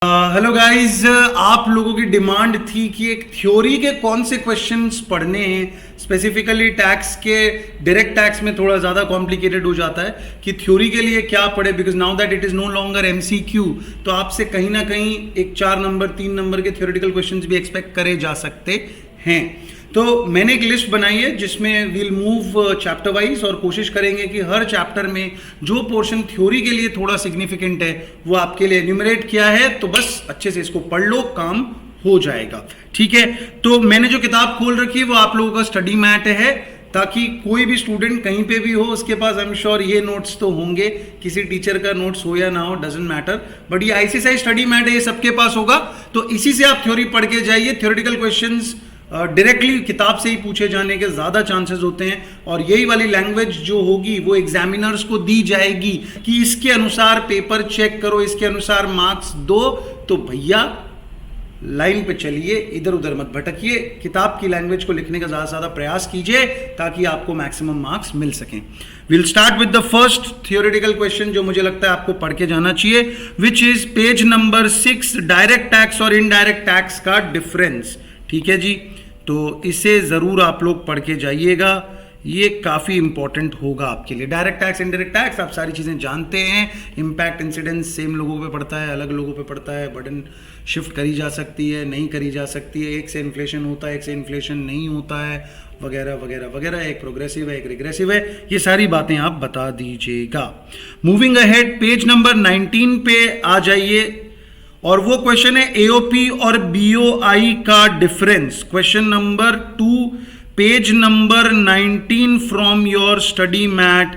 Hello guys, आप लोगों की डिमांड थी कि एक थ्योरी के कौन से क्वेश्चंस पढ़ने हैं। स्पेसिफिकली टैक्स के, डायरेक्ट टैक्स में थोड़ा ज़्यादा कॉम्प्लिकेटेड हो जाता है कि थ्योरी के लिए क्या पढ़े, because now that it is no longer MCQ. तो आपसे कहीं ना कहीं एक 4 नंबर 3 नंबर के थ्योरेटिकल क्वेश्चंस भी एक्सपेक्ट करे जा सकते हैं। तो मैंने एक लिस्ट बनाई है जिसमें वील मूव चैप्टर वाइज और कोशिश करेंगे कि हर चैप्टर में जो पोर्शन थ्योरी के लिए थोड़ा सिग्निफिकेंट है वो आपके लिए एन्यूमरेट किया है। तो बस अच्छे से इसको पढ़ लो, काम हो जाएगा। ठीक है, तो मैंने जो किताब खोल रखी है वो आप लोगों का स्टडी मैट है, ताकि कोई भी स्टूडेंट कहीं पे भी हो उसके पास आई एम श्योर ये नोट्स तो होंगे। किसी टीचर का नोट्स हो या ना हो डजंट मैटर, बट ये आईसीएसआई स्टडी मैट है, ये सबके पास होगा। तो इसी से आप थ्योरी पढ़ के जाइए। थ्योरेटिकल क्वेश्चंस डायरेक्टली किताब से ही पूछे जाने के ज़्यादा चांसेस होते हैं, और यही वाली लैंग्वेज जो होगी वो एग्जामिनर्स को दी जाएगी कि इसके अनुसार पेपर चेक करो, इसके अनुसार मार्क्स दो। तो भैया लाइन पे चलिए, इधर उधर मत भटकिए, किताब की लैंग्वेज को लिखने का ज़्यादा से ज़्यादा प्रयास कीजिए ताकि आपको मैक्सिमम मार्क्स मिल सकें। Will start with the first theoretical question जो मुझे लगता है आपको पढ़ के जाना चाहिए, which is page number 6, direct tax और इनडायरेक्ट टैक्स का डिफरेंस। ठीक है जी, तो इसे ज़रूर आप लोग पढ़ के जाइएगा, ये काफ़ी इंपॉर्टेंट होगा आपके लिए। डायरेक्ट टैक्स, इनडायरेक्ट टैक्स आप सारी चीज़ें जानते हैं। इम्पैक्ट, इंसिडेंस सेम लोगों पे पड़ता है, अलग लोगों पे पड़ता है। बर्डन शिफ्ट करी जा सकती है, नहीं करी जा सकती है। एक से इन्फ्लेशन होता है, एक से इन्फ्लेशन नहीं होता है, वगैरह वगैरह वगैरह। एक प्रोग्रेसिव है, एक रिग्रेसिव है। ये सारी बातें आप बता दीजिएगा। मूविंग अहेड, पेज नंबर 19 पे आ जाइए, और वो क्वेश्चन है एओपी और बीओआई का difference. Question number 2, page number 19 from your study mat,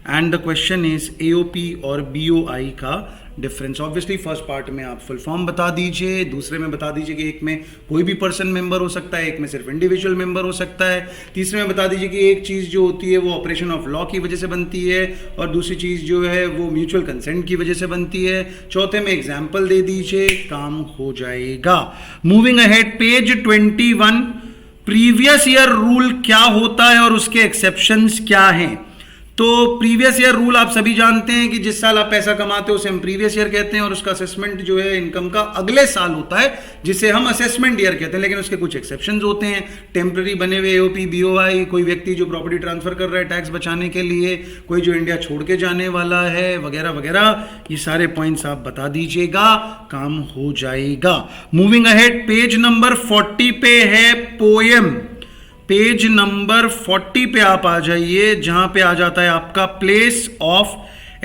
and the question is AOP और बीओआई का डिफरेंस। ऑब्वियसली फर्स्ट पार्ट में आप फुल फॉर्म बता दीजिए, दूसरे में बता दीजिए कि एक में कोई भी पर्सन मेंबर हो सकता है, एक में सिर्फ इंडिविजुअल मेंबर हो सकता है, तीसरे में बता दीजिए कि एक चीज़ जो होती है वो ऑपरेशन ऑफ लॉ की वजह से बनती है और दूसरी चीज़ जो है वो म्यूचुअल कंसेंट की वजह से बनती है। चौथे में एग्जाम्पल दे दीजिए, काम हो जाएगा। Moving ahead, page 21, previous year rule क्या होता है और उसके एक्सेप्शंस क्या हैं। तो प्रीवियस ईयर रूल आप सभी जानते हैं कि जिस साल आप पैसा कमाते हो उसे हम प्रीवियस ईयर कहते हैं, और उसका असेसमेंट जो है इनकम का अगले साल होता है जिसे हम असेसमेंट ईयर कहते हैं। लेकिन उसके कुछ एक्सेप्शंस होते हैं, टेम्पररी बने हुए एओपी बीओआई, कोई व्यक्ति जो प्रॉपर्टी ट्रांसफर कर रहा है टैक्स बचाने के लिए, कोई जो इंडिया छोड़ के जाने वाला है, वगैरह वगैरह। ये सारे पॉइंट्स आप बता दीजिएगा, काम हो जाएगा। मूविंग अहेड, पेज नंबर 40 पे है पोएम। पेज नंबर 40 पे आप आ जाइए, जहां पे आ जाता है आपका प्लेस ऑफ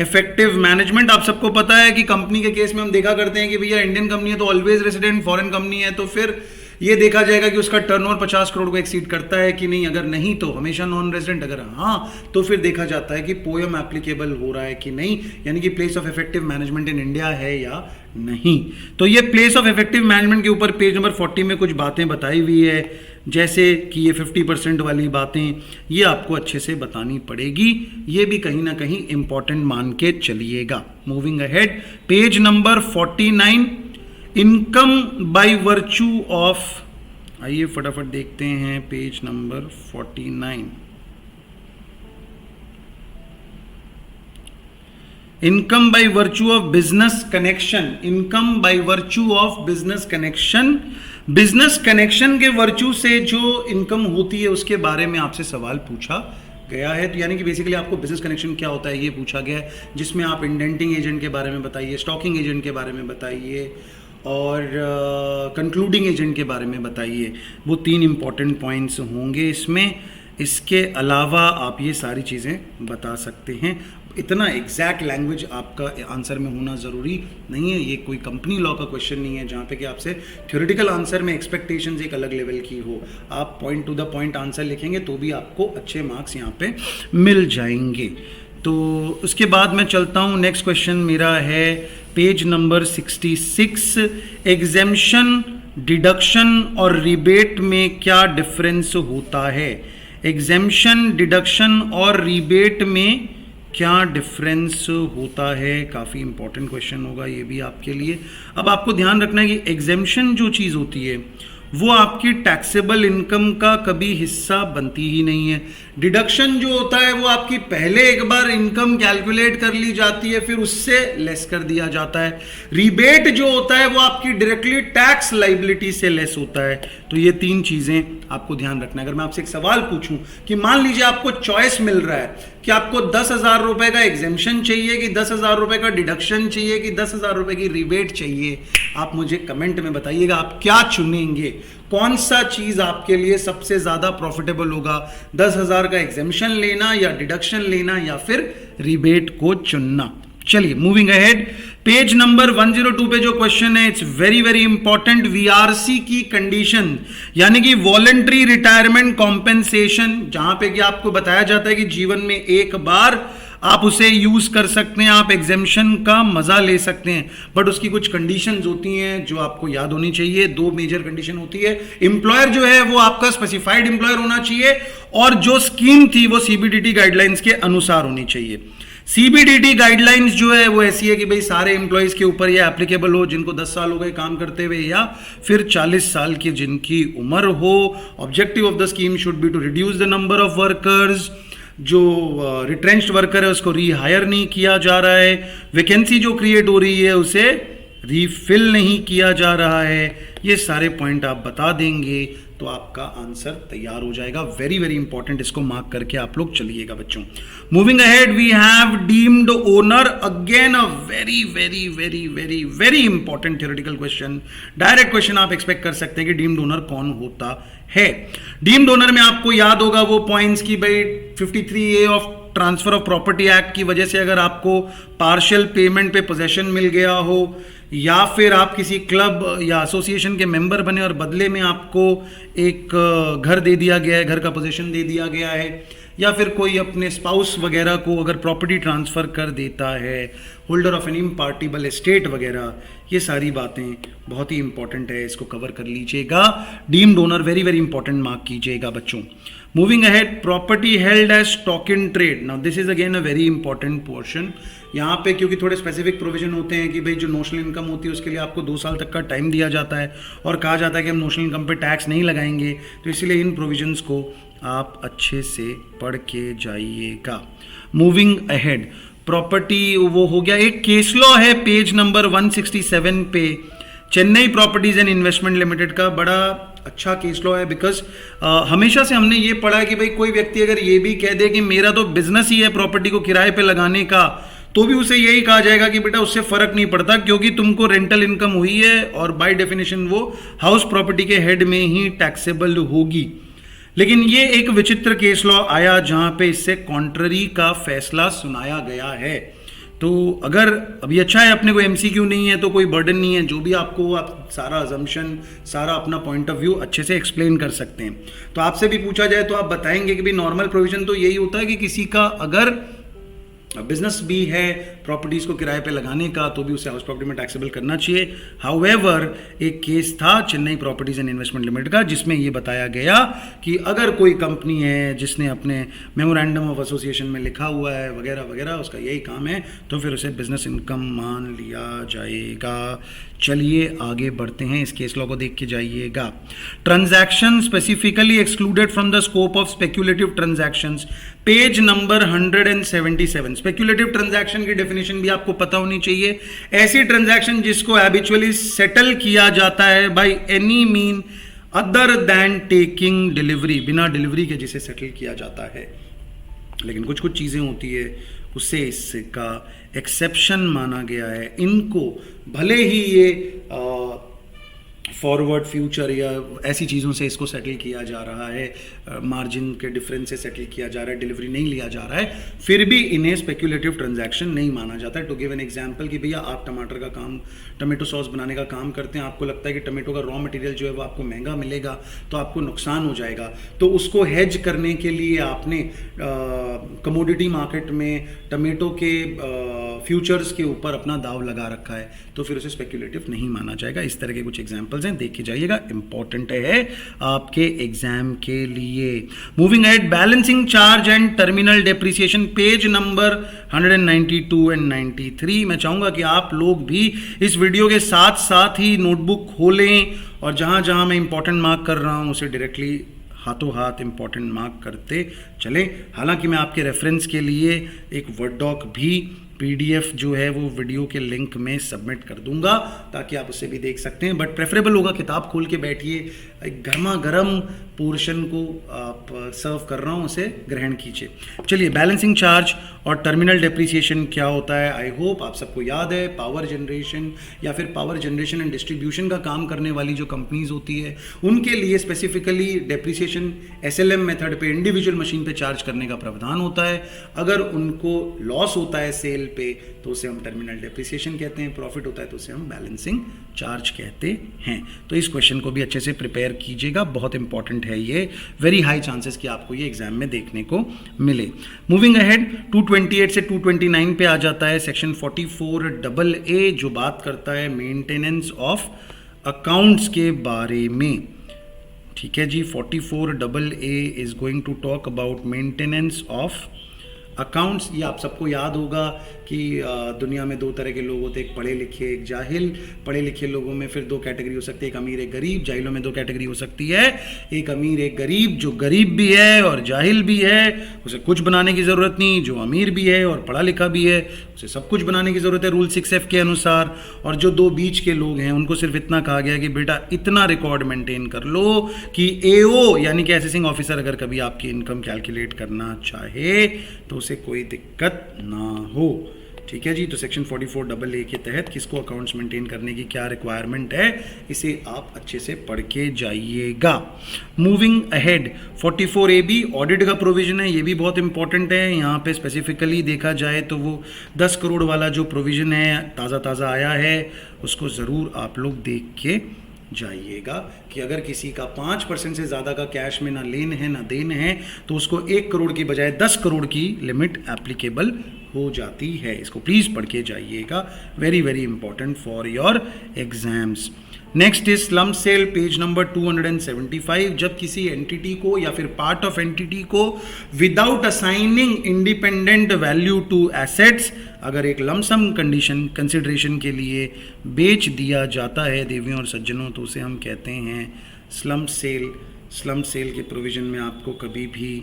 इफेक्टिव मैनेजमेंट। आप सबको पता है कि कंपनी के केस में हम देखा करते हैं कि भैया इंडियन कंपनी है तो ऑलवेज रेसिडेंट, फॉरेन कंपनी है तो फिर ये देखा जाएगा कि उसका टर्नओवर 50 करोड़ को एक्सीड करता है कि नहीं। अगर नहीं तो हमेशा नॉन रेजिडेंट, अगर हाँ तो फिर देखा जाता है कि पोएम एप्लीकेबल हो रहा है कि नहीं, यानी कि place of effective management in India है या नहीं। तो ये प्लेस ऑफ इफेक्टिव मैनेजमेंट के ऊपर पेज नंबर 40 में कुछ बातें बताई हुई है, जैसे कि ये 50% वाली बातें, ये आपको अच्छे से बतानी पड़ेगी। ये भी कहीं ना कहीं इंपॉर्टेंट मान के चलिएगा। Moving ahead, page number 49, income by virtue of, आइए फटाफट देखते हैं page number 49। Income by virtue of business connection, income by virtue of business connection. Business connection के वर्च्यू से जो इनकम होती है उसके बारे में आपसे सवाल पूछा गया है। तो यानी कि बेसिकली आपको बिजनेस कनेक्शन क्या होता है ये पूछा गया है, जिसमें आप इंडेंटिंग एजेंट के बारे में बताइए, स्टॉकिंग एजेंट के बारे में बताइए और कंक्लूडिंग एजेंट के बारे में बताइए। वो 3 इंपॉर्टेंट पॉइंट्स होंगे इसमें। इसके अलावा आप ये सारी चीज़ें बता सकते हैं। इतना एग्जैक्ट लैंग्वेज आपका आंसर में होना ज़रूरी नहीं है। ये कोई कंपनी लॉ का क्वेश्चन नहीं है जहाँ पे कि आपसे थ्योरेटिकल आंसर में एक्सपेक्टेशंस एक अलग लेवल की हो। आप point two the point answer लिखेंगे तो भी आपको अच्छे मार्क्स यहाँ पे मिल जाएंगे। तो उसके बाद मैं चलता हूँ, नेक्स्ट क्वेश्चन मेरा है पेज नंबर 66, एग्जेम्पशन, डिडक्शन और रिबेट में क्या डिफरेंस होता है। एग्जेम्पशन, डिडक्शन और रिबेट में क्या डिफरेंस होता है, काफ़ी इंपॉर्टेंट क्वेश्चन होगा ये भी आपके लिए। अब आपको ध्यान रखना है कि एग्जेम्पशन जो चीज़ होती है वो आपकी टैक्सेबल इनकम का कभी हिस्सा बनती ही नहीं है। डिडक्शन जो होता है वो आपकी पहले एक बार इनकम कैलकुलेट कर ली जाती है, फिर उससे लेस कर दिया जाता है। रिबेट जो होता है वो आपकी डायरेक्टली टैक्स लाइबिलिटी से लेस होता है। तो ये तीन चीजें आपको ध्यान रखना है। अगर मैं आपसे एक सवाल पूछूं कि मान लीजिए आपको चॉइस मिल रहा है कि आपको 10,000 रुपए का एग्जेम्पशन चाहिए कि 10,000 रुपए का डिडक्शन चाहिए कि 10,000 रुपए की रिबेट चाहिए, आप मुझे कमेंट में बताइएगा आप क्या चुनेंगे, कौन सा चीज आपके लिए सबसे ज्यादा प्रॉफिटेबल होगा, 10,000 का एग्जेम्पशन लेना या डिडक्शन लेना या फिर रिबेट को चुनना। चलिए मूविंग अहेड, पेज नंबर 102 पे जो क्वेश्चन है it's very very important. VRC की कंडीशन यानी कि वॉलंटरी रिटायरमेंट कॉम्पेंसेशन, जहां पे कि आपको बताया जाता है कि जीवन में एक बार आप उसे यूज कर सकते हैं, आप एग्जेम्पशन का मजा ले सकते हैं, बट उसकी कुछ कंडीशंस होती हैं जो आपको याद होनी चाहिए। दो मेजर कंडीशन होती है। एम्प्लॉयर जो है वो आपका स्पेसिफाइड एम्प्लॉयर होना चाहिए और जो स्कीम थी वो सीबीडीटी गाइडलाइंस के अनुसार होनी चाहिए। सीबीडीटी गाइडलाइंस जो है वो ऐसी है कि भाई सारे एम्प्लॉयज के ऊपर ये एप्लीकेबल हो जिनको 10 साल हो गए काम करते हुए या फिर 40 साल की जिनकी उम्र हो। Objective of the scheme should be to reduce the number of workers. जो रिट्रेंच्ड वर्कर है उसको रीहायर नहीं किया जा रहा है। वैकेंसी जो क्रिएट हो रही है उसे रीफिल नहीं किया जा रहा है। ये सारे पॉइंट आप बता देंगे तो आपका आंसर तैयार हो जाएगा। वेरी वेरी इंपॉर्टेंट, इसको मार्क करके आप लोग चलिएगा बच्चों। Moving ahead, we have deemed owner, again a very very very very very important theoretical question. Direct question आप एक्सपेक्ट कर सकते हैं कि डीम्ड ओनर कौन होता है। डीम्ड ओनर में आपको याद होगा वो पॉइंट्स की भाई 53A of transfer of property act की वजह से अगर आपको पार्शियल पेमेंट पे पोजेशन मिल गया हो, या फिर आप किसी क्लब या एसोसिएशन के मेंबर बने और बदले में आपको एक घर दे दिया गया है, घर का पोजीशन दे दिया गया है, या फिर कोई अपने स्पाउस वगैरह को अगर प्रॉपर्टी ट्रांसफ़र कर देता है, holder of an impartible estate वगैरह, ये सारी बातें बहुत ही इंपॉर्टेंट है, इसको कवर कर लीजिएगा। Deemed owner very very important mark कीजिएगा बच्चों। Moving ahead, property held as stock in trade. Now this is again a very important portion. यहाँ पे क्योंकि थोड़े स्पेसिफिक प्रोविजन होते हैं कि भाई जो नोशनल इनकम होती है उसके लिए आपको 2 साल तक का टाइम दिया जाता है और कहा जाता है कि हम नोशनल इनकम पे टैक्स नहीं लगाएंगे, तो इसलिए इन प्रोविजंस को आप अच्छे से पढ़ के जाइएगा। मूविंग अहेड, प्रॉपर्टी वो हो गया। एक केस लॉ है पेज नंबर 167 पे, Chennai properties and investment limited का। बड़ा अच्छा केस लॉ है बिकॉज हमेशा से हमने ये पढ़ा है कि भाई कोई व्यक्ति अगर ये भी कह दे कि मेरा तो बिजनेस ही है प्रॉपर्टी को किराए पे लगाने का, तो भी उसे यही कहा जाएगा कि बेटा उससे फर्क नहीं पड़ता क्योंकि तुमको रेंटल इनकम हुई है और बाय डेफिनेशन वो हाउस प्रॉपर्टी के हेड में ही टैक्सेबल होगी। लेकिन ये एक विचित्र केस लॉ आया जहां पे इससे कॉन्ट्ररी का फैसला सुनाया गया है। तो अगर अभी अच्छा है अपने को एमसीक्यू नहीं है तो कोई बर्डन नहीं है, जो भी आपको आप सारा अजम्पशन सारा अपना पॉइंट ऑफ व्यू अच्छे से एक्सप्लेन कर सकते हैं। तो आपसे भी पूछा जाए तो आप बताएंगे कि भाई नॉर्मल प्रोविजन तो यही होता है कि किसी का अगर बिजनेस भी है प्रॉपर्टीज को किराए पे लगाने का तो भी उसे हाउस प्रॉपर्टी में टैक्सेबल करना चाहिए। हाउएवर एक केस था Chennai properties and investment limited का जिसमें ये बताया गया कि अगर कोई कंपनी है जिसने अपने मेमोरेंडम ऑफ एसोसिएशन में लिखा हुआ है वगैरह वगैरह, उसका यही काम है, तो फिर उसे बिजनेस इनकम मान लिया जाएगा। चलिए आगे बढ़ते हैं, इस केस लॉ को देख के जाइएगा। Transaction specifically excluded from the scope of speculative transactions, page number 177। Speculative transaction की डेफिनेशन भी आपको पता होनी चाहिए। ऐसी ट्रांजैक्शन जिसको हैबिचुअली सेटल किया जाता है by any mean other than taking delivery, बिना डिलीवरी के जिसे सेटल किया जाता है। लेकिन कुछ कुछ चीजें होती है उससे इसका एक्सेप्शन माना गया है। इनको भले ही ये फॉरवर्ड फ्यूचर या ऐसी चीज़ों से इसको सेटल किया जा रहा है, मार्जिन के डिफरेंस से सेटल किया जा रहा है, डिलीवरी नहीं लिया जा रहा है, फिर भी इन्हें स्पेक्यूलेटिव ट्रांजैक्शन नहीं माना जाता है। टू गिव एन एग्जांपल कि भैया आप टमाटर का काम, टमेटो सॉस बनाने का काम करते हैं, आपको लगता है कि टमेटो का रॉ मटेरियल जो है वो आपको महंगा मिलेगा तो आपको नुकसान हो जाएगा, तो उसको हेज करने के लिए आपने कमोडिटी मार्केट में टमेटो के फ्यूचर्स के ऊपर अपना दाव लगा रखा है, तो फिर उसे स्पेक्यूलेटिव नहीं माना जाएगा। इस तरह के कुछ एग्जाम्पल्स हैं, देख के जाइएगा, इंपॉर्टेंट है आपके एग्जाम के लिए। Moving at, balancing charge and terminal depreciation, page number 192 and 93। मैं चाहूंगा कि आप लोग भी इस वीडियो के साथ साथ ही नोटबुक खोलें और जहाँ जहाँ मैं इंपॉर्टेंट मार्क कर रहा हूँ उसे डायरेक्टली हाथों हाथ इंपॉर्टेंट मार्क करते चले। हालांकि मैं आपके रेफरेंस के लिए एक वर्ड डॉक भी PDF जो है वो वीडियो के लिंक में सबमिट कर दूंगा ताकि आप उसे भी देख सकते हैं, बट प्रेफरेबल होगा किताब खोल के बैठिए, एक गर्मा गर्म पोर्शन को आप सर्व कर रहा हूँ उसे ग्रहण कीजिए। चलिए, बैलेंसिंग चार्ज और टर्मिनल डेप्रिसिएशन क्या होता है, आई होप आप सबको याद है। पावर जनरेशन या फिर पावर जनरेशन एंड डिस्ट्रीब्यूशन का काम करने वाली जो कंपनीज होती है उनके लिए स्पेसिफिकली डेप्रिसिएशन SLM मेथड पे इंडिविजुअल मशीन पे चार्ज करने का प्रावधान होता है। अगर उनको लॉस होता है सेल पे तो उसे हम टर्मिनल डेप्रिसिएशन कहते हैं, प्रॉफिट होता है तो उसे हम बैलेंसिंग चार्ज कहते हैं। तो इस क्वेश्चन को भी अच्छे से प्रिपेयर कीजिएगा, बहुत इंपॉर्टेंट है ये, वेरी हाई चांसेस कि आपको ये एग्जाम में देखने को मिले। मूविंग अहेड, 228 से 229 पे आ जाता है सेक्शन 44AA जो बात करता है मेंटेनेंस ऑफ अकाउंट्स के बारे में। ठीक है जी, 44AA is going to talk about maintenance of accounts. ये आप सबको याद होगा कि दुनिया में दो तरह के लोग होते हैं, एक पढ़े लिखे एक जाहिल। पढ़े लिखे लोगों में फिर दो कैटेगरी हो सकती है, एक अमीर एक गरीब। जाहिलों में दो कैटेगरी हो सकती है, एक अमीर एक गरीब। जो गरीब भी है और जाहिल भी है उसे कुछ बनाने की ज़रूरत नहीं, जो अमीर भी है और पढ़ा लिखा भी है उसे सब कुछ बनाने की ज़रूरत है रूल 6F के अनुसार। और जो दो बीच के लोग हैं उनको सिर्फ इतना कहा गया कि बेटा इतना रिकॉर्ड मेंटेन कर लो कि AO यानी कि असेसिंग ऑफिसर अगर कभी आपकी इनकम कैलकुलेट करना चाहे तो उसे कोई दिक्कत ना हो। ठीक है जी, तो सेक्शन 44AA के तहत किसको अकाउंट्स मेंटेन करने की क्या रिक्वायरमेंट है इसे आप अच्छे से पढ़ के जाइएगा। मूविंग अहेड, 44AB ऑडिट का प्रोविजन है, ये भी बहुत इंपॉर्टेंट है। यहाँ पे स्पेसिफिकली देखा जाए तो वो 10 करोड़ वाला जो प्रोविजन है ताज़ा आया है उसको ज़रूर आप लोग देख के जाइएगा कि अगर किसी का 5% से ज़्यादा का कैश में ना लेन है ना देन है तो उसको 1 करोड़ की बजाय 10 करोड़ की लिमिट एप्लीकेबल हो जाती है। इसको प्लीज़ पढ़ के जाइएगा, very very important for your exams. Next is slump sale, page number 275। जब किसी एंटिटी को या फिर पार्ट ऑफ एंटिटी को without assigning independent value to assets अगर एक लमसम कंडीशन कंसिडरेशन के लिए बेच दिया जाता है देवियों और सज्जनों तो उसे हम कहते हैं स्लम सेल। स्लम सेल के प्रोविज़न में आपको कभी भी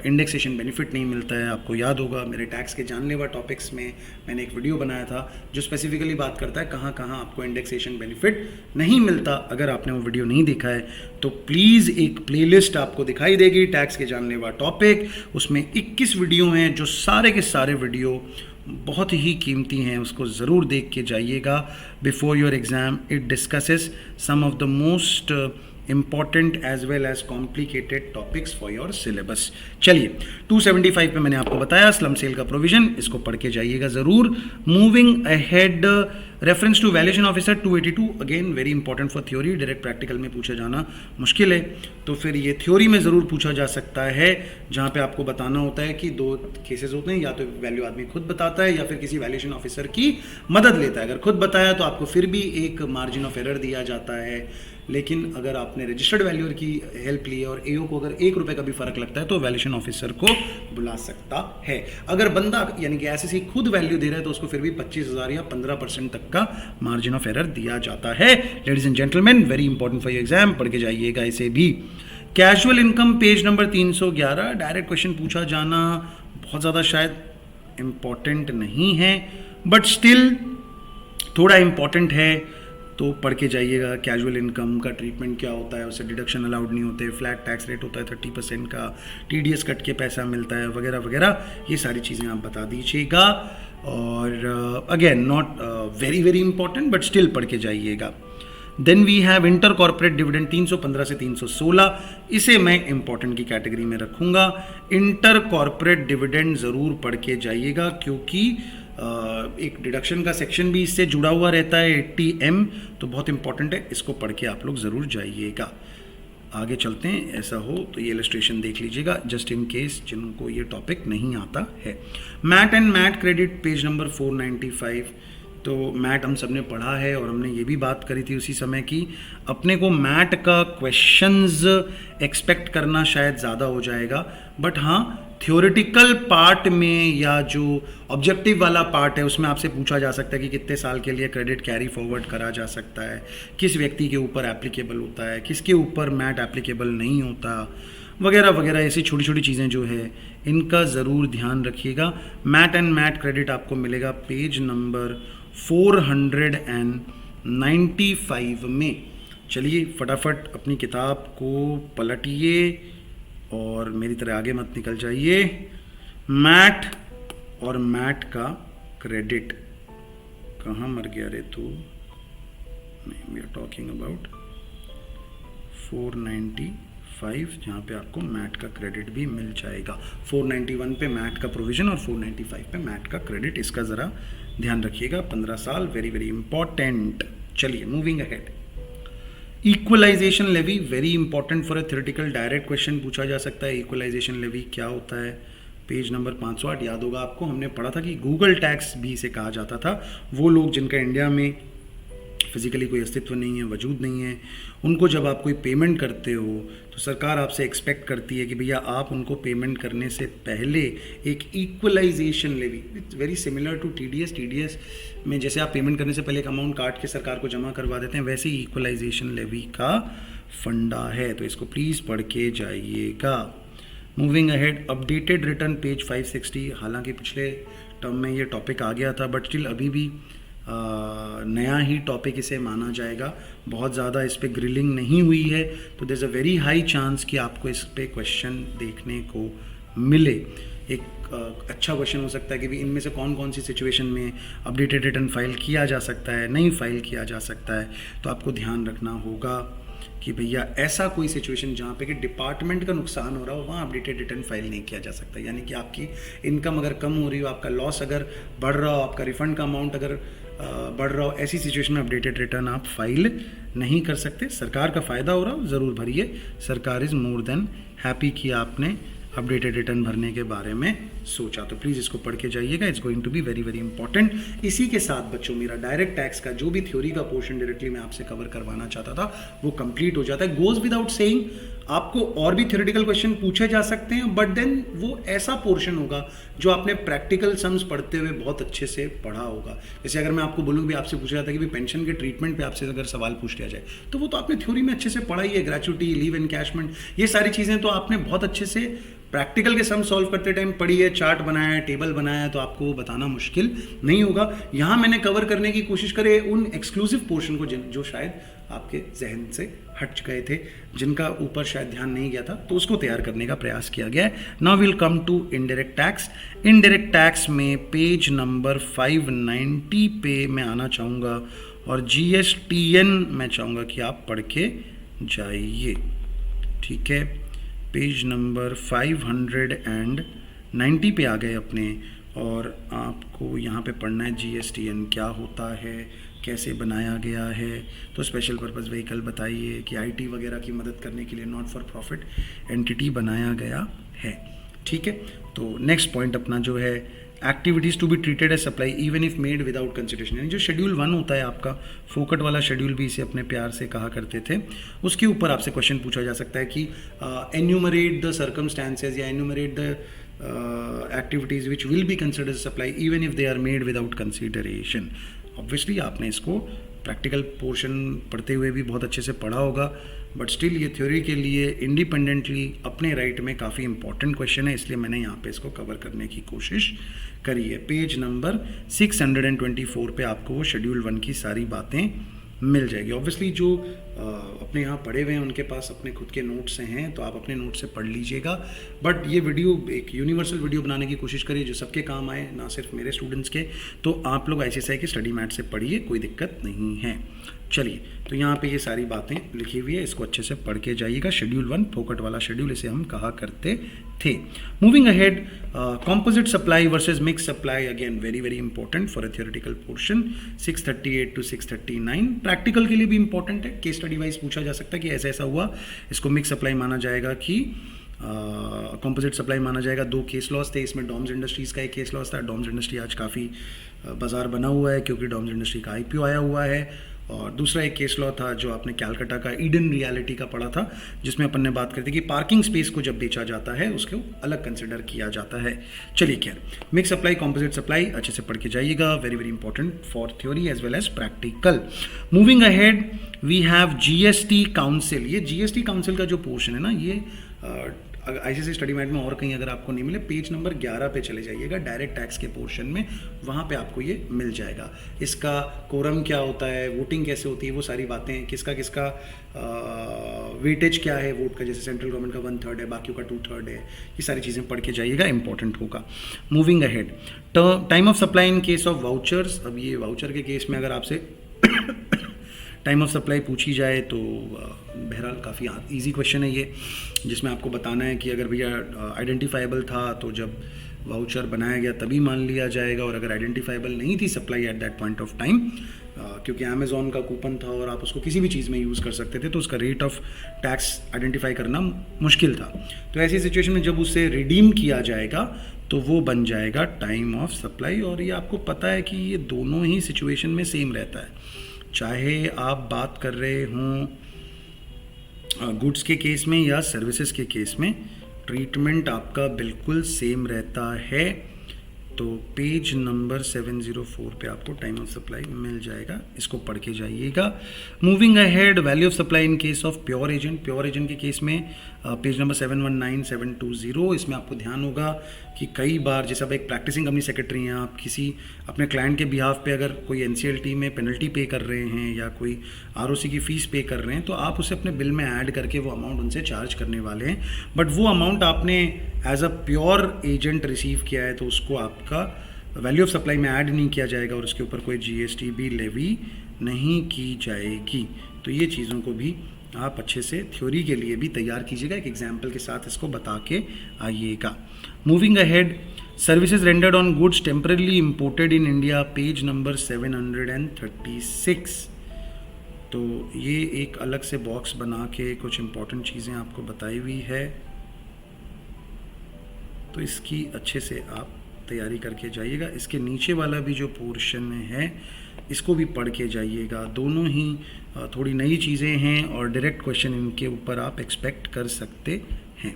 इंडेक्सेशन बेनिफिट नहीं मिलता है। आपको याद होगा मेरे टैक्स के जानलेवा टॉपिक्स में मैंने एक वीडियो बनाया था जो स्पेसिफिकली बात करता है कहाँ कहाँ आपको इंडेक्सेशन बेनिफिट नहीं मिलता। अगर आपने वो वीडियो नहीं देखा है तो प्लीज़ एक प्लेलिस्ट आपको दिखाई देगी टैक्स के जानलेवा टॉपिक, उसमें 21 वीडियो हैं जो सारे के सारे वीडियो बहुत ही कीमती हैं, उसको ज़रूर देख के जाइएगा before your exam. It discusses some of the most important as well as complicated topics for your syllabus। चलिए 275 पे मैंने आपको बताया स्लम सेल का प्रोविजन, इसको पढ़ के जाइएगा ज़रूर। Moving ahead, reference to valuation officer 282, again very important for theory, direct practical में पूछा जाना मुश्किल है तो फिर ये थ्योरी में ज़रूर पूछा जा सकता है जहाँ पे आपको बताना होता है कि दो केसेस होते हैं, या तो वैल्यू आदमी खुद बताता है या फिर किसी वैल्यूएशन ऑफिसर की मदद लेता है। अगर खुद बताया तो आपको फिर भी एक मार्जिन ऑफ एरर दिया जाता है, लेकिन अगर आपने रजिस्टर्ड वैल्यूअर की हेल्प ली है और AO को अगर 1 रुपये का भी फर्क लगता है तो वैल्यूएशन ऑफिसर को बुला सकता है। अगर बंदा यानी कि ऐसे खुद वैल्यू दे रहा है तो उसको फिर भी 25,000 या 15% तक का मार्जिन ऑफ एरर दिया जाता है। Ladies and gentleman, very important for your exam, पढ़ के जाइएगा इसे भी। Casual income, page number 311, direct question पूछा जाना बहुत ज़्यादा शायद इम्पॉर्टेंट नहीं है बट स्टिल थोड़ा इम्पॉर्टेंट है तो पढ़ के जाइएगा। कैजुअल इनकम का ट्रीटमेंट क्या होता है, उसे डिडक्शन अलाउड नहीं होते, फ्लैट टैक्स रेट होता है 30% का, TDS कट के पैसा मिलता है वगैरह वगैरह, ये सारी चीज़ें आप बता दीजिएगा। और again not very very important but still पढ़ के जाइएगा। Then we have inter corporate dividend 315 से 316, इसे मैं इंपॉर्टेंट की कैटेगरी में रखूँगा। इंटर कॉर्पोरेट डिविडेंड ज़रूर पढ़ के जाइएगा क्योंकि एक डिडक्शन का सेक्शन भी इससे जुड़ा हुआ रहता है 80M, तो बहुत इंपॉर्टेंट है, इसको पढ़ के आप लोग ज़रूर जाइएगा। आगे चलते हैं, ऐसा हो तो ये इलस्ट्रेशन देख लीजिएगा जस्ट इन केस जिनको ये टॉपिक नहीं आता है। MAT and MAT credit, page number 495। तो मैट हम सब ने पढ़ा है और हमने ये भी बात करी थी उसी समय की अपने को मैट का क्वेश्चंस एक्सपेक्ट करना शायद ज़्यादा हो जाएगा, बट हाँ थ्योरेटिकल पार्ट में या जो ऑब्जेक्टिव वाला पार्ट है उसमें आपसे पूछा जा सकता है कि कितने साल के लिए क्रेडिट कैरी फॉरवर्ड करा जा सकता है, किस व्यक्ति के ऊपर एप्लीकेबल होता है, किसके ऊपर मैट एप्लीकेबल नहीं होता, वगैरह वगैरह। ऐसी छोटी छोटी चीज़ें जो है इनका ज़रूर ध्यान रखिएगा। मैट एंड मैट क्रेडिट आपको मिलेगा पेज नंबर 495 में। चलिए फटाफट अपनी किताब को पलटिए और मेरी तरह आगे मत निकल जाइए। मैट और मैट का क्रेडिट कहाँ मर गया रे तू? नहीं, वी आर टॉकिंग अबाउट 495 जहाँ पे आपको मैट का क्रेडिट भी मिल जाएगा। 491 पे मैट का प्रोविज़न और 495 पे मैट का क्रेडिट, इसका ज़रा ध्यान रखिएगा। 15 साल, वेरी वेरी इंपॉर्टेंट। चलिए moving ahead. Equalization levy very important for a theoretical direct question पूछा जा सकता है। इक्वलाइजेशन लेवी क्या होता है? पेज नंबर 508 याद होगा आपको, हमने पढ़ा था कि गूगल टैक्स भी इसे कहा जाता था। वो लोग जिनका इंडिया में फिजिकली कोई अस्तित्व नहीं है, वजूद नहीं है, उनको जब आप कोई पेमेंट करते हो तो सरकार आपसे एक्सपेक्ट करती है कि भैया आप उनको पेमेंट करने से पहले एक equalization levy, it's very similar to TDS. TDS में जैसे आप पेमेंट करने से पहले एक अमाउंट काट के सरकार को जमा करवा देते हैं, वैसे ही इक्वलाइजेशन लेवी का फंडा है। तो इसको प्लीज़ पढ़ के जाइएगा। Moving ahead, updated return page 560। हालांकि पिछले टर्म में ये टॉपिक आ गया था बट स्टिल अभी भी नया ही टॉपिक इसे माना जाएगा। बहुत ज़्यादा इस पर ग्रिलिंग नहीं हुई है, तो there is a very high chance कि आपको इस पे क्वेश्चन देखने को मिले। एक अच्छा क्वेश्चन हो सकता है कि भी इनमें से कौन कौन सी सिचुएशन में अपडेटेड रिटर्न फाइल किया जा सकता है, नहीं फाइल किया जा सकता है। तो आपको ध्यान रखना होगा कि भैया ऐसा कोई सिचुएशन जहाँ पे कि डिपार्टमेंट का नुकसान हो रहा हो, वहाँ अपडेटेड रिटर्न फाइल नहीं किया जा सकता। यानी कि आपकी इनकम अगर कम हो रही हो, आपका लॉस अगर बढ़ रहा हो, आपका रिफंड का अमाउंट अगर बढ़ रहा हो, ऐसी सिचुएशन में अपडेटेड रिटर्न आप फाइल नहीं कर सकते। सरकार का फ़ायदा हो रहा हो ज़रूर भरिए, सरकार इज़ मोर देन हैप्पी कि आपने अपडेटेड रिटर्न भरने के बारे में सोचा। तो प्लीज़ इसको पढ़ के जाइएगा, it's going to be very very important. इसी के साथ बच्चों मेरा डायरेक्ट टैक्स का जो भी थ्योरी का पोर्शन डायरेक्टली मैं आपसे कवर करवाना चाहता था वो कंप्लीट हो जाता है। गोज विदाउट सेइंग आपको और भी थ्योरेटिकल क्वेश्चन पूछे जा सकते हैं, बट देन वो ऐसा पोर्शन होगा जो आपने प्रैक्टिकल सम्स पढ़ते हुए बहुत अच्छे से पढ़ा होगा। जैसे अगर मैं आपको बोलूँ भी आपसे पूछा जाता है कि भी पेंशन के ट्रीटमेंट पे आपसे अगर सवाल पूछ लिया जाए तो वो तो आपने थ्योरी में अच्छे से पढ़ा ही है। ग्रेचुटी, लीव एनकैशमेंट, ये सारी चीज़ें तो आपने बहुत अच्छे से प्रैक्टिकल के सम सॉल्व करते टाइम पढ़ी है, चार्ट बनाया है, टेबल बनाया है, तो आपको बताना मुश्किल नहीं होगा। यहाँ मैंने कवर करने की कोशिश करे उन एक्सक्लूसिव पोर्शन को जो शायद आपके जहन से हट गए थे, जिनका ऊपर शायद ध्यान नहीं गया था, तो उसको तैयार करने का प्रयास किया गया है। Now will come to indirect tax. Indirect tax में पेज नंबर 590 पे मैं आना चाहूँगा और GSTN मैं चाहूँगा कि आप पढ़ के जाइए। ठीक है, पेज नंबर 590 पे आ गए अपने, और आपको यहाँ पे पढ़ना है GSTN क्या होता है, कैसे बनाया गया है। तो स्पेशल पर्पस व्हीकल बताइए कि IT वगैरह की मदद करने के लिए नॉट फॉर प्रॉफिट एंटिटी बनाया गया है। ठीक है, तो नेक्स्ट पॉइंट अपना जो है activities to be treated as supply even if made without consideration. यानी जो शेड्यूल 1 होता है आपका, फोकट वाला शेड्यूल भी इसे अपने प्यार से कहा करते थे, उसके ऊपर आपसे क्वेश्चन पूछा जा सकता है कि एन्यूमरेट द सर्कमस्टांसेस या enumerate the activities which will be considered supply even if they are made without consideration. Obviously आपने इसको प्रैक्टिकल पोर्शन पढ़ते हुए भी बहुत अच्छे से पढ़ा होगा, बट स्टिल ये थ्योरी के लिए इंडिपेंडेंटली अपने राइट में काफ़ी इंपॉर्टेंट क्वेश्चन है, इसलिए मैंने यहाँ पे इसको कवर करने की कोशिश करी है। पेज नंबर 624 पे आपको वो शेड्यूल 1 की सारी बातें मिल जाएगी। ऑब्वियसली जो अपने यहाँ पढ़े हुए हैं उनके पास अपने खुद के नोट्स हैं, तो आप अपने नोट से पढ़ लीजिएगा, बट ये वीडियो एक यूनिवर्सल वीडियो बनाने की कोशिश करिए जो सबके काम आए, ना सिर्फ मेरे स्टूडेंट्स के। तो आप लोग ICSI के स्टडी मैट से पढ़िए, कोई दिक्कत नहीं है। चलिए, तो यहाँ पे ये सारी बातें लिखी हुई है, इसको अच्छे से पढ़ के जाइएगा। शेड्यूल 1 फोकट वाला शेड्यूल इसे हम कहा करते थे। Moving ahead, composite supply versus mix supply, again very very important for a theoretical portion. 638 to 639 practical के लिए भी इंपॉर्टेंट है, केस स्टडी वाइज पूछा जा सकता है कि ऐसा ऐसा हुआ, इसको मिक्स सप्लाई माना जाएगा कि कॉम्पोजिट सप्लाई माना जाएगा। 2 केस लॉस थे इसमें, डॉम्स इंडस्ट्रीज़ का एक केस लॉस था। डॉम्स इंडस्ट्री आज काफ़ी बाजार बना हुआ है क्योंकि डॉम्स इंडस्ट्री का IPO आया हुआ है, और दूसरा एक केस लॉ था जो आपने कैलकाटा का ईडन रियलिटी का पढ़ा था, जिसमें अपन ने बात करी थी कि पार्किंग स्पेस को जब बेचा जाता है उसको अलग कंसिडर किया जाता है। चलिए खैर, मिक्स सप्लाई, कॉम्पोजिट सप्लाई अच्छे से पढ़ के जाइएगा, very very important for theory as well as practical. Moving ahead we have GST council. ये जीएसटी काउंसिल का जो पोर्शन है ना, ये आईसीएसई स्टडी मैट में और कहीं अगर आपको नहीं मिले, पेज नंबर 11 पे चले जाइएगा, डायरेक्ट टैक्स के पोर्शन में, वहाँ पे आपको ये मिल जाएगा। इसका कोरम क्या होता है, वोटिंग कैसे होती है, वो सारी बातें, किसका किसका वेटेज क्या है वोट का, जैसे सेंट्रल गवर्नमेंट का 1/3 है, बाकी का 2/3 है, ये सारी चीज़ें पढ़ के जाइएगा, इंपॉर्टेंट होगा। Moving ahead, time of supply in case of vouchers. अब ये वाउचर के केस में अगर आपसे टाइम ऑफ सप्लाई पूछी जाए तो बहरहाल काफ़ी इजी क्वेश्चन है ये, जिसमें आपको बताना है कि अगर भैया आइडेंटिफाइबल था तो जब वाउचर बनाया गया तभी मान लिया जाएगा, और अगर आइडेंटिफाइबल नहीं थी supply at that point of time, क्योंकि अमेज़ॉन का कूपन था और आप उसको किसी भी चीज़ में यूज़ कर सकते थे, तो उसका रेट ऑफ टैक्स आइडेंटिफाई करना मुश्किल था। तो ऐसी सिचुएशन में जब उसे रिडीम किया जाएगा तो वो बन जाएगा टाइम ऑफ सप्लाई। और ये आपको पता है कि ये दोनों ही सिचुएशन में सेम रहता है, चाहे आप बात कर रहे हों गुड्स के केस में या सर्विसेज के केस में, ट्रीटमेंट आपका बिल्कुल सेम रहता है। तो पेज नंबर 704 पे आपको टाइम ऑफ सप्लाई मिल जाएगा, इसको पढ़ के जाइएगा। Moving ahead, value of supply in case of pure agent. Pure agent के केस में पेज नंबर 719 720, इसमें आपको ध्यान होगा कि कई बार जैसे आप एक प्रैक्टिसिंग कंपनी सेक्रेटरी हैं, आप किसी अपने क्लाइंट के बिहाफ पे अगर कोई एनसीएलटी में पेनल्टी पे कर रहे हैं या कोई आरओसी की फ़ीस पे कर रहे हैं, तो आप उसे अपने बिल में ऐड करके वो अमाउंट उनसे चार्ज करने वाले हैं, बट वो अमाउंट आपने as a pure agent receive किया है, तो उसको आपका वैल्यू ऑफ सप्लाई में ऐड नहीं किया जाएगा और उसके ऊपर कोई जीएसटी भी लेवी नहीं की जाएगी। तो ये चीज़ों को भी आप अच्छे से थ्योरी के लिए भी तैयार कीजिएगा, एक एग्जाम्पल के साथ इसको बता के आइएगा। Moving ahead, services rendered on goods temporarily imported in India, page number 736। तो ये एक अलग से बॉक्स बना के कुछ इंपॉर्टेंट चीज़ें आपको बताई हुई है, तो इसकी अच्छे से आप तैयारी करके जाइएगा। इसके नीचे वाला भी जो पोर्शन है इसको भी पढ़ के जाइएगा, दोनों ही थोड़ी नई चीज़ें हैं और डायरेक्ट क्वेश्चन इनके ऊपर आप एक्सपेक्ट कर सकते हैं।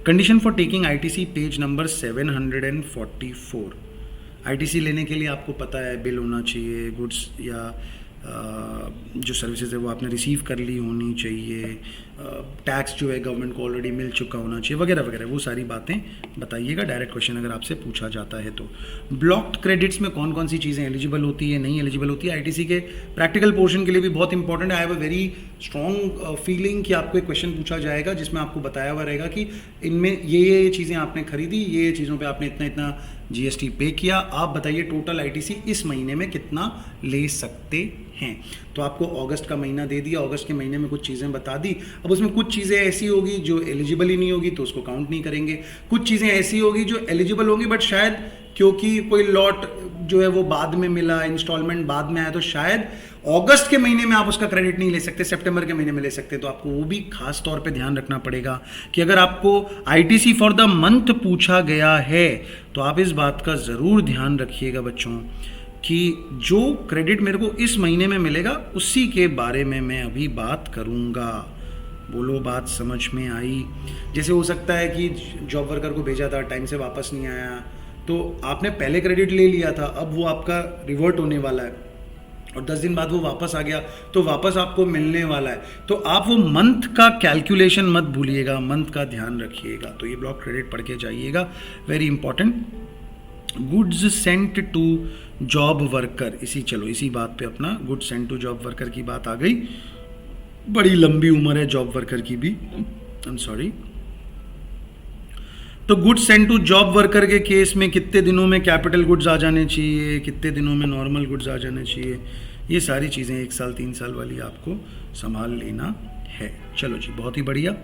Condition for taking ITC, page number 744। ITC लेने के लिए आपको पता है बिल होना चाहिए, गुड्स या जो सर्विसेज है वो आपने रिसीव कर ली होनी चाहिए, टैक्स जो है गवर्नमेंट को ऑलरेडी मिल चुका होना चाहिए, वगैरह वगैरह, वो सारी बातें बताइएगा डायरेक्ट क्वेश्चन अगर आपसे पूछा जाता है तो। ब्लॉक्ड क्रेडिट्स में कौन कौन सी चीज़ें एलिजिबल होती है, नहीं एलिजिबल होती है, आईटीसी के प्रैक्टिकल पोर्शन के लिए भी बहुत इंपॉर्टेंट है। I have a very strong feeling कि आपको एक क्वेश्चन पूछा जाएगा जिसमें आपको बताया हुआ रहेगा कि इनमें ये चीज़ें आपने खरीदी, ये चीज़ों पर आपने इतना इतना जीएसटी पे किया, आप बताइए टोटल आईटीसी इस महीने में कितना ले सकते हैं। तो आपको अगस्त का महीना दे दिया, अगस्त के महीने में कुछ चीज़ें बता दी, अब उसमें कुछ चीज़ें ऐसी होगी जो एलिजिबल ही नहीं होगी तो उसको काउंट नहीं करेंगे, कुछ चीज़ें ऐसी होगी जो एलिजिबल होंगी बट शायद क्योंकि कोई लॉट जो है वो बाद में मिला, इंस्टॉलमेंट बाद में आया, तो शायद अगस्त के महीने में आप उसका क्रेडिट नहीं ले सकते, सितंबर के महीने में ले सकते। तो आपको वो भी खास तौर पे ध्यान रखना पड़ेगा कि अगर आपको आईटीसी फॉर द मंथ पूछा गया है तो आप इस बात का ज़रूर ध्यान रखिएगा बच्चों कि जो क्रेडिट मेरे को इस महीने में मिलेगा उसी के बारे में मैं अभी बात करूँगा। बोलो बात समझ में आई? जैसे हो सकता है कि जॉब वर्कर को भेजा था, टाइम से वापस नहीं आया, तो आपने पहले क्रेडिट ले लिया था, अब वो आपका रिवर्ट होने वाला है और 10 दिन बाद वो वापस आ गया तो वापस आपको मिलने वाला है। तो आप वो मंथ का कैलकुलेशन मत भूलिएगा, मंथ का ध्यान रखिएगा। तो ये ब्लॉक क्रेडिट पढ़ के जाइएगा, very important. Goods sent to job worker, इसी बात पे अपना goods sent to job worker की बात आ गई। बड़ी लंबी उम्र है जॉब वर्कर की भी, आई एम सॉरी। तो goods sent to job worker के केस में कितने दिनों में कैपिटल गुड्स आ जाने चाहिए, कितने दिनों में नॉर्मल गुड्स आ जाने चाहिए, ये सारी चीज़ें 1 साल 3 साल वाली आपको संभाल लेना है। चलो जी, बहुत ही बढ़िया।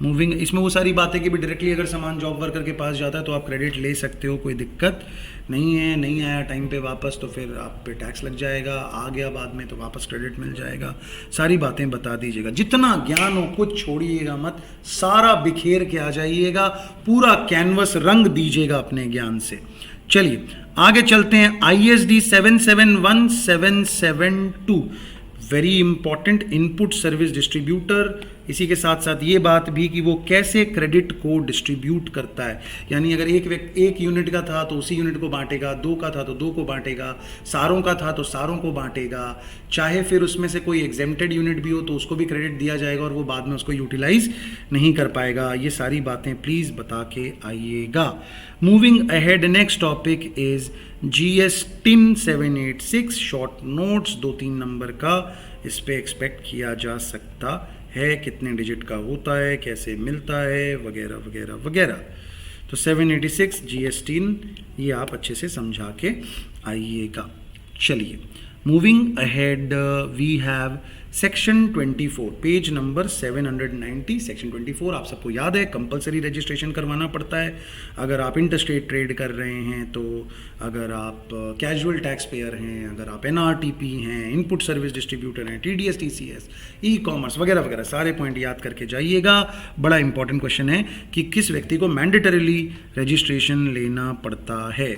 मूविंग, इसमें वो सारी बातें कि भी डायरेक्टली अगर सामान जॉब वर्कर के पास जाता है तो आप क्रेडिट ले सकते हो, कोई दिक्कत नहीं है। नहीं आया टाइम पे वापस तो फिर आप पे टैक्स लग जाएगा, आ गया बाद में तो वापस क्रेडिट मिल जाएगा। सारी बातें बता दीजिएगा, जितना ज्ञान हो कुछ छोड़िएगा मत, सारा बिखेर के आ जाइएगा, पूरा कैनवस रंग दीजिएगा अपने ज्ञान से। चलिए आगे चलते हैं। ISD 771 772 very important input service distributor, इसी के साथ साथ ये बात भी कि वो कैसे क्रेडिट को डिस्ट्रीब्यूट करता है, यानी अगर एक यूनिट का था तो उसी यूनिट को बांटेगा, 2 का था तो 2 को बांटेगा, सारों का था तो सारों को बांटेगा, चाहे फिर उसमें से कोई एग्जेम्प्टेड यूनिट भी हो तो उसको भी क्रेडिट दिया जाएगा और वो बाद में उसको यूटिलाइज नहीं कर पाएगा। ये सारी बातें प्लीज़ बता के आइएगा। Moving ahead, next topic is GS-TIN 786 short notes, 2-3 number का इस पे एक्सपेक्ट किया जा सकता है, कितने डिजिट का होता है, कैसे मिलता है, वगैरह वगैरह वगैरह। तो 786 GS-TIN ये आप अच्छे से समझा के आइएगा। चलिए moving ahead, we have section 24, page number 790। Section 24 आप सबको याद है, कंपलसरी रजिस्ट्रेशन करवाना पड़ता है अगर आप इंटरस्टेट ट्रेड कर रहे हैं, तो अगर आप कैजुअल टैक्स पेयर हैं, अगर आप NRTP हैं, इनपुट सर्विस डिस्ट्रीब्यूटर हैं, TDS TCS, ई-कॉमर्स वगैरह वगैरह सारे पॉइंट याद करके जाइएगा। बड़ा इंपॉर्टेंट क्वेश्चन है कि किस व्यक्ति को मैंडेटरीली रजिस्ट्रेशन लेना पड़ता है।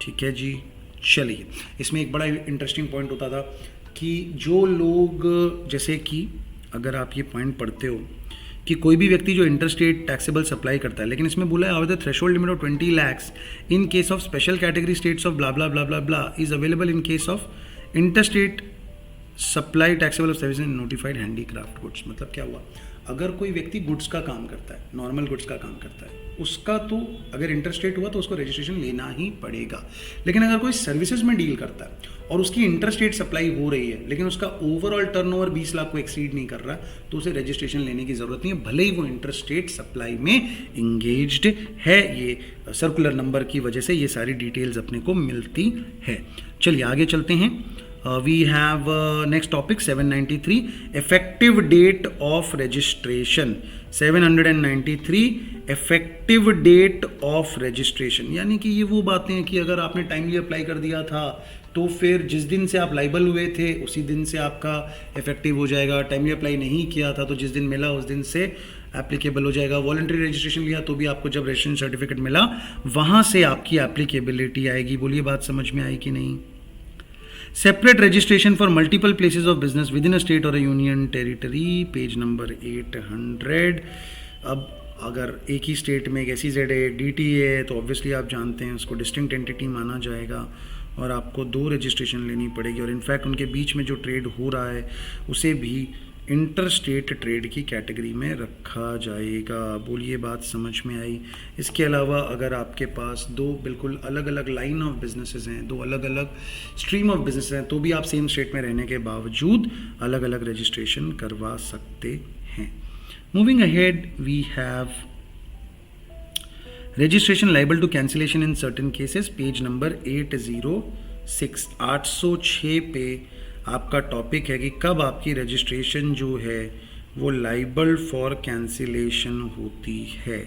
ठीक है जी, चलिए इसमें एक बड़ा इंटरेस्टिंग पॉइंट होता था कि जो लोग, जैसे कि अगर आप ये पॉइंट पढ़ते हो कि कोई भी व्यक्ति जो इंटरस्टेट टैक्सेबल सप्लाई करता है, लेकिन इसमें बोला है the threshold limit of 20 lakhs in case of special category states of blah blah blah blah blah is available in case of interstate supply taxable of service in notified handicraft goods. मतलब क्या हुआ, अगर कोई व्यक्ति goods का काम करता है, नॉर्मल गुड्स का काम करता है, उसका तो अगर इंटरस्टेट हुआ तो उसको रजिस्ट्रेशन लेना ही पड़ेगा। लेकिन अगर कोई सर्विसेज में डील करता है और उसकी इंटरस्टेट सप्लाई हो रही है लेकिन उसका ओवरऑल टर्नओवर 20 लाख को एक्सीड नहीं कर रहा, तो उसे रजिस्ट्रेशन लेने की ज़रूरत नहीं है, भले ही वो इंटरस्टेट सप्लाई में इंगेज्ड है। ये सर्कुलर नंबर की वजह से ये सारी डिटेल्स अपने को मिलती है। चलिए आगे चलते हैं। We have next topic 793, effective date of registration। 793 effective date of registration, यानी कि ये वो बातें हैं कि अगर आपने टाइमली अप्लाई कर दिया था तो फिर जिस दिन से आप लाइबल हुए थे उसी दिन से आपका इफेक्टिव हो जाएगा। टाइमली अप्लाई नहीं किया था तो जिस दिन मिला उस दिन से एप्लीकेबल हो जाएगा। वॉलंटरी रजिस्ट्रेशन लिया तो भी आपको जब रजिस्ट्रेशन सर्टिफिकेट मिला वहाँ से आपकी एप्लीकेबिलिटी आएगी। बोलिए बात समझ में आई कि नहीं। Separate registration for multiple places of business within a state और a union territory, page number 800। अब अगर एक ही स्टेट में एक SEZ है, DTA है, तो ऑब्वियसली आप जानते हैं उसको डिस्टिंक्ट एंटिटी माना जाएगा और आपको 2 रजिस्ट्रेशन लेनी पड़ेगी। और इनफैक्ट उनके बीच में जो ट्रेड हो रहा है उसे भी इंटर स्टेट ट्रेड की कैटेगरी में रखा जाएगा। बोलिए बात समझ में आई। इसके अलावा अगर आपके पास 2 बिल्कुल अलग अलग लाइन ऑफ बिजनेसेस हैं, 2 अलग अलग स्ट्रीम ऑफ बिजनेस हैं, तो भी आप सेम स्टेट में रहने के बावजूद अलग अलग रजिस्ट्रेशन करवा सकते हैं। Moving ahead, we have registration liable to cancellation in certain cases, page number 806। 806 पे आपका टॉपिक है कि कब आपकी रजिस्ट्रेशन जो है वो लाइबल फॉर कैंसिलेशन होती है।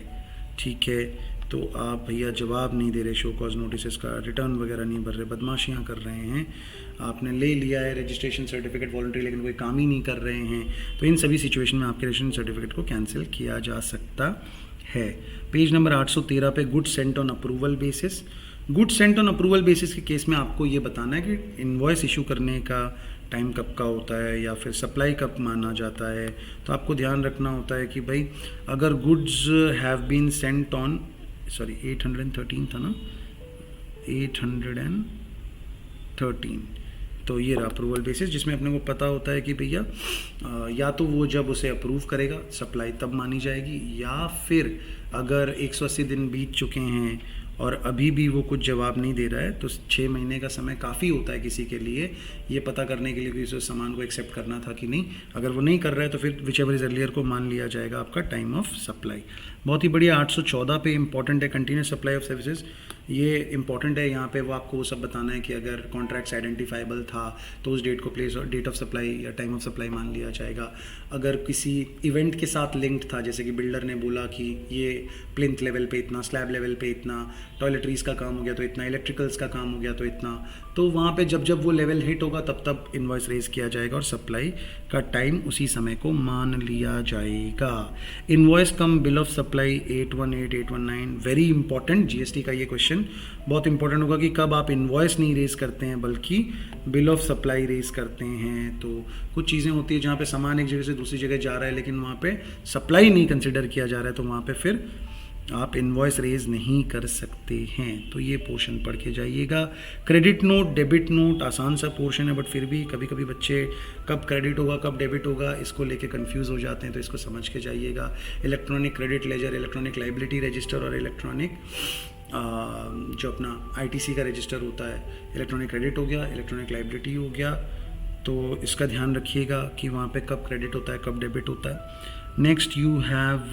ठीक है, तो आप भैया जवाब नहीं दे रहे, शो कॉज नोटिस का रिटर्न वगैरह नहीं भर रहे, बदमाशियाँ कर रहे हैं। आपने ले लिया है रजिस्ट्रेशन सर्टिफिकेट वॉलंटरी लेकिन कोई काम ही नहीं कर रहे हैं, तो इन सभी सिचुएशन में आपके रजिस्ट्रेशन सर्टिफिकेट को कैंसिल किया जा सकता है। पेज नंबर 813 पे good Saint on approval basis. Good Saint on approval basis के केस में आपको ये बताना है कि इनवॉइस इशू करने का टाइम कब का होता है या फिर सप्लाई कब माना जाता है। तो आपको ध्यान रखना होता है कि भाई अगर goods have been sent on 813 था ना, 813, तो ये रहा अप्रूवल बेसिस, जिसमें अपने को पता होता है कि भैया या तो वो जब उसे अप्रूव करेगा सप्लाई तब मानी जाएगी, या फिर अगर 180 दिन बीत चुके हैं और अभी भी वो कुछ जवाब नहीं दे रहा है तो 6 महीने का समय काफ़ी होता है किसी के लिए ये पता करने के लिए कि उस सामान को एक्सेप्ट करना था कि नहीं। अगर वो नहीं कर रहा है तो फिर विच एवर इज अर्लियर को मान लिया जाएगा आपका टाइम ऑफ सप्लाई। बहुत ही बढ़िया। 814 पे इंपॉर्टेंट है कंटिन्यूस सप्लाई ऑफ सर्विसेज। ये इंपॉर्टेंट है, यहाँ पे वो आपको वो सब बताना है कि अगर कॉन्ट्रैक्ट्स आइडेंटिफाइबल था तो उस डेट को प्लेस और डेट ऑफ सप्लाई या टाइम ऑफ सप्लाई मान लिया जाएगा। अगर किसी इवेंट के साथ लिंक्ड था, जैसे कि बिल्डर ने बोला कि ये प्लिंथ लेवल पे इतना, स्लैब लेवल पे इतना, टॉयलेटरीज का काम हो गया तो इतना, इलेक्ट्रिकल्स का काम हो गया तो इतना, तो वहाँ पे जब जब वो लेवल हिट होगा तब तब इनवॉइस रेज किया जाएगा और सप्लाई का टाइम उसी समय को मान लिया जाएगा। Invoice come bill of supply 818, 819, very important. GST का ये क्वेश्चन क्वेश्चन बहुत इंपॉर्टेंट होगा कि कब आप इन्वॉइस नहीं रेज करते हैं बल्कि बिल ऑफ सप्लाई रेज करते हैं। तो कुछ चीज़ें होती है जहाँ पे सामान एक जगह से दूसरी जगह जा रहा है लेकिन वहाँ पे सप्लाई नहीं कंसिडर किया जा रहा है, तो वहाँ पे फिर आप इन्वॉइस रेज नहीं कर सकते हैं। तो ये पोर्शन पढ़ के जाइएगा। क्रेडिट नोट, डेबिट नोट आसान सा पोर्शन है, बट फिर भी कभी कभी बच्चे कब क्रेडिट होगा कब डेबिट होगा इसको लेके कंफ्यूज हो जाते हैं, तो इसको समझ के जाइएगा। Electronic credit ledger, electronic liability register और इलेक्ट्रॉनिक जो अपना ITC का रजिस्टर होता है, इलेक्ट्रॉनिक क्रेडिट हो गया, इलेक्ट्रॉनिक लाइबिलिटी हो गया। तो इसका ध्यान रखिएगा कि वहाँ पे कब क्रेडिट होता है कब डेबिट होता है। Next you have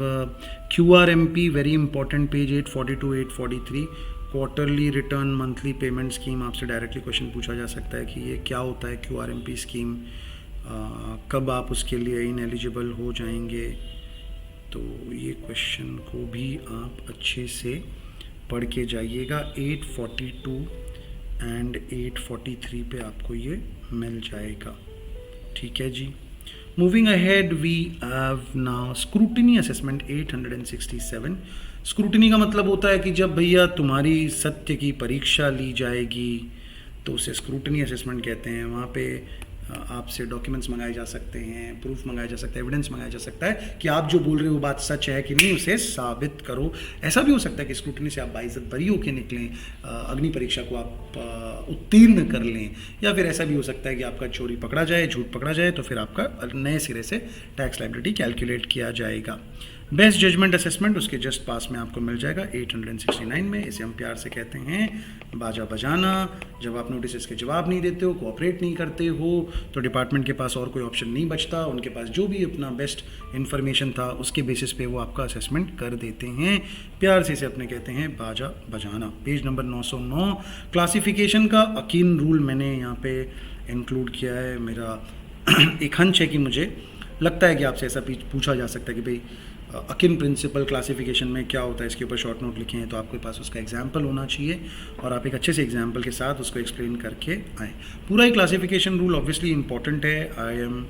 QRMP, very important, page 842 843, quarterly return monthly payment scheme. आपसे डायरेक्टली क्वेश्चन पूछा जा सकता है कि ये क्या होता है QRMP स्कीम, कब आप उसके लिए इन एलिजिबल हो जाएंगे। तो ये क्वेश्चन को भी आप अच्छे से पढ़ के जाइएगा। 842 एंड 843 पे आपको ये मिल जाएगा। ठीक है जी। Moving ahead we have now scrutiny assessment 867। Scrutiny का मतलब होता है कि जब भैया तुम्हारी सत्य की परीक्षा ली जाएगी तो उसे स्क्रूटिनी असेसमेंट कहते हैं। वहाँ पे आपसे डॉक्यूमेंट्स मंगाए जा सकते हैं, प्रूफ मंगाया जा सकता है, एविडेंस मंगाया जा सकता है कि आप जो बोल रहे हो वो बात सच है कि नहीं, उसे साबित करो। ऐसा भी हो सकता है कि स्क्रूटिनी से आप बाइज्जत बरी होकर निकलें, अग्नि परीक्षा को आप उत्तीर्ण कर लें, या फिर ऐसा भी हो सकता है कि आपका चोरी पकड़ा जाए, झूठ पकड़ा जाए, तो फिर आपका नए सिरे से टैक्स लायबिलिटी कैलकुलेट किया जाएगा। बेस्ट जजमेंट असेसमेंट उसके जस्ट पास में आपको मिल जाएगा 869 में। इसे हम प्यार से कहते हैं बाजा बजाना। जब आप नोटिस के जवाब नहीं देते हो, कोऑपरेट नहीं करते हो, तो डिपार्टमेंट के पास और कोई ऑप्शन नहीं बचता, उनके पास जो भी अपना बेस्ट इन्फॉर्मेशन था उसके बेसिस पे वो आपका असेसमेंट कर देते हैं। प्यार से इसे अपने कहते हैं बाजा बजाना। पेज नंबर 909, क्लासिफिकेशन का अकीन रूल मैंने यहाँ पे इंक्लूड किया है। मेरा एक हंच है कि मुझे लगता है कि आपसे ऐसा पूछा जा सकता है कि भाई अकिन प्रिंसिपल क्लासिफिकेशन में क्या होता है, इसके ऊपर शॉर्ट नोट लिखे हैं, तो आपके पास उसका एग्जाम्पल होना चाहिए और आप एक अच्छे से एग्जाम्पल के साथ उसको एक्सप्लेन करके आए। पूरा ही क्लासिफिकेशन रूल ऑब्वियसली इंपॉर्टेंट है, I am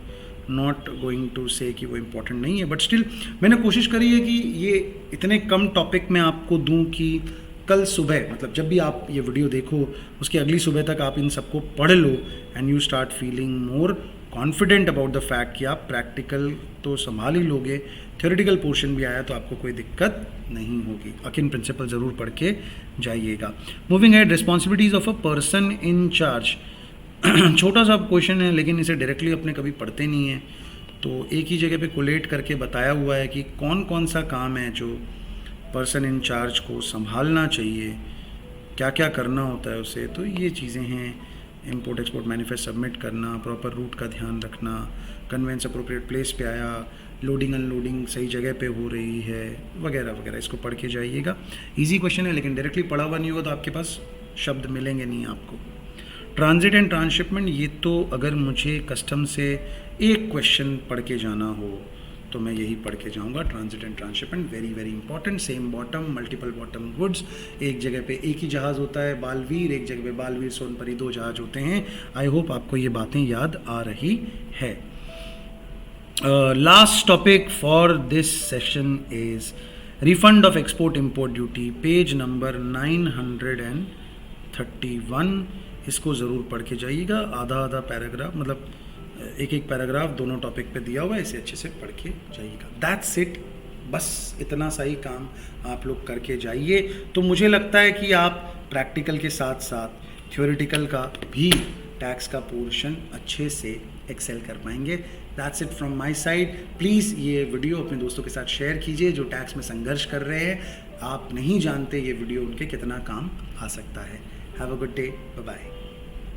not going to say कि वो इम्पॉर्टेंट नहीं है, बट स्टिल मैंने कोशिश करी है कि ये इतने कम टॉपिक में आपको दूं कि कल सुबह, मतलब जब भी आप ये वीडियो देखो उसकी अगली सुबह तक आप इन सबको पढ़ लो and you start feeling more confident about the fact कि आप प्रैक्टिकल तो संभाल ही लोगे, थ्योरेटिकल पोर्शन भी आया तो आपको कोई दिक्कत नहीं होगी। अकिन प्रिंसिपल ज़रूर पढ़ के जाइएगा। Moving ahead, responsibilities of a person in charge. छोटा सा क्वेश्चन है लेकिन इसे डायरेक्टली अपने कभी पढ़ते नहीं है, तो एक ही जगह पे कोलेट करके बताया हुआ है कि कौन कौन सा काम है जो पर्सन इन चार्ज को संभालना चाहिए, क्या क्या करना होता है उसे। तो ये चीज़ें हैं, इंपोर्ट एक्सपोर्ट मैनिफेस्ट सबमिट करना, प्रॉपर रूट का ध्यान रखना, कन्वेंस अप्रोप्रिएट प्लेस पे आया, लोडिंग अनलोडिंग सही जगह पे हो रही है, वगैरह वगैरह। इसको पढ़ के जाइएगा। इजी क्वेश्चन है लेकिन डायरेक्टली पढ़ा हुआ नहीं होगा तो आपके पास शब्द मिलेंगे नहीं आपको। ट्रांजिट एंड ट्रांसशिपमेंट, ये तो अगर मुझे कस्टम से एक क्वेश्चन पढ़ के जाना हो तो मैं यही पढ़ के जाऊंगा। Transit and transshipment very very important. Same bottom, multiple bottom goods, एक जगह पे एक ही जहाज़ होता है बालवीर, एक जगह पे बालवीर सोनपरी, दो जहाज होते हैं। आई होप आपको ये बातें याद आ रही है। Last topic for this session is refund of export import duty, page number 931। इसको ज़रूर पढ़ के जाइएगा। आधा आधा पैराग्राफ, मतलब एक एक पैराग्राफ दोनों टॉपिक पे दिया हुआ है, इसे अच्छे से पढ़ के जाइएगा। दैट्स इट, बस इतना सा ही काम आप लोग करके जाइए। तो मुझे लगता है कि आप प्रैक्टिकल के साथ साथ थ्योरेटिकल का भी टैक्स का पोर्शन अच्छे से एक्सेल कर पाएंगे। That's it from my side. Please ये वीडियो अपने दोस्तों के साथ शेयर कीजिए जो टैक्स में संघर्ष कर रहे हैं। आप नहीं जानते ये वीडियो उनके कितना काम आ सकता है। Have a good day, bye bye.